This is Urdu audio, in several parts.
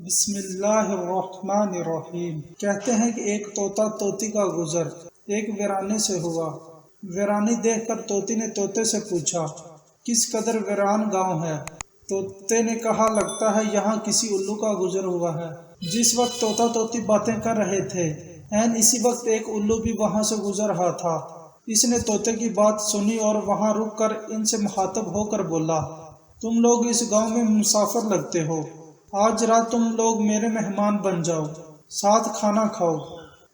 بسم اللہ الرحمن الرحیم۔ کہتے ہیں کہ ایک طوطا طوطی کا گزر ایک ویرانے سے ہوا۔ ویرانی دیکھ کر طوطی نے طوطے سے پوچھا، کس قدر ویران گاؤں ہے؟ طوطے نے کہا، لگتا ہے یہاں کسی الو کا گزر ہوا ہے۔ جس وقت طوطا طوطی باتیں کر رہے تھے، عین اسی وقت ایک الو بھی وہاں سے گزر رہا تھا۔ اس نے طوطے کی بات سنی اور وہاں رک کر ان سے مخاطب ہو کر بولا، تم لوگ اس گاؤں میں مسافر لگتے ہو، آج رات تم لوگ میرے مہمان بن جاؤ، ساتھ کھانا کھاؤ۔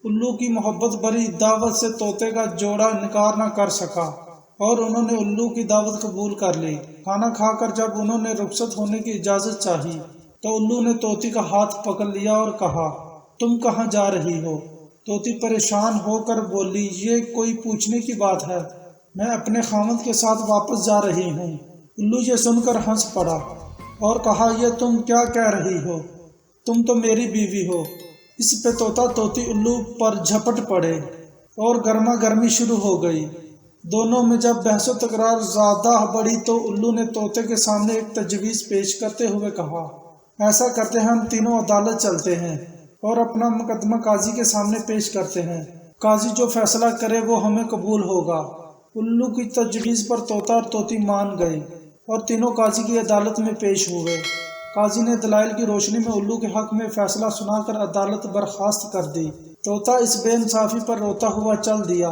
الو کی محبت بھری دعوت سے طوطے کا جوڑا انکار نہ کر سکا اور انہوں نے الو کی دعوت قبول کر لی۔ کھانا کھا کر جب انہوں نے رخصت ہونے کی اجازت چاہی تو الو نے طوطی کا ہاتھ پکڑ لیا اور کہا، تم کہاں جا رہی ہو؟ طوطی پریشان ہو کر بولی، یہ کوئی پوچھنے کی بات ہے، میں اپنے خاوند کے ساتھ واپس جا رہی ہوں۔ الو یہ سن کر ہنس پڑا اور کہا، یہ تم کیا کہہ رہی ہو؟ تم تو میری بیوی ہو۔ اس پہ طوطا طوطی الو پر جھپٹ پڑے اور گرما گرمی شروع ہو گئی۔ دونوں میں جب بحث و تکرار زیادہ بڑھی تو الو نے طوطے کے سامنے ایک تجویز پیش کرتے ہوئے کہا، ایسا کرتے ہیں، ہم تینوں عدالت چلتے ہیں اور اپنا مقدمہ قاضی کے سامنے پیش کرتے ہیں، قاضی جو فیصلہ کرے وہ ہمیں قبول ہوگا۔ الو کی تجویز پر طوطا اور طوطی مان گئے اور تینوں قاضی کی عدالت میں پیش ہوئے۔ قاضی نے دلائل کی روشنی میں الو کے حق میں فیصلہ سنا کر عدالت برخاست کر دی۔ طوطا اس بے انصافی پر روتا ہوا چل دیا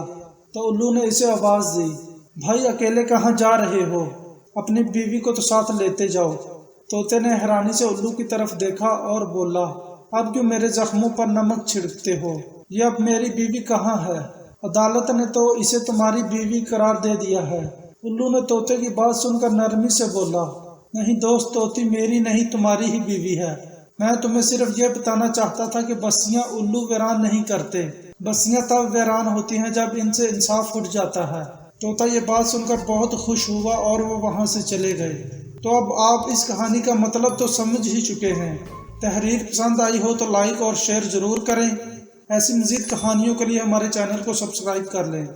تو الو نے اسے آواز دی، بھائی اکیلے کہاں جا رہے ہو؟ اپنی بیوی کو تو ساتھ لیتے جاؤ۔ طوطے نے حیرانی سے الو کی طرف دیکھا اور بولا، اب کیوں میرے زخموں پر نمک چھڑکتے ہو؟ یہ اب میری بیوی کہاں ہے؟ عدالت نے تو اسے تمہاری بیوی قرار دے دیا ہے۔ الو نے طوطے کی بات سن کر نرمی سے بولا، نہیں دوست طوطی، میری نہیں تمہاری ہی بیوی ہے۔ میں تمہیں صرف یہ بتانا چاہتا تھا کہ بستیاں الو ویران نہیں کرتے، بستیاں تب ویران ہوتی ہیں جب ان سے انصاف اٹھ جاتا ہے۔ طوطا یہ بات سن کر بہت خوش ہوا اور وہ وہاں سے چلے گئے۔ تو اب آپ اس کہانی کا مطلب تو سمجھ ہی چکے ہیں۔ تحریر پسند آئی ہو تو لائک اور شیئر ضرور کریں۔ ایسی مزید کہانیوں کے لیے ہمارے چینل کو سبسکرائب کر لیں۔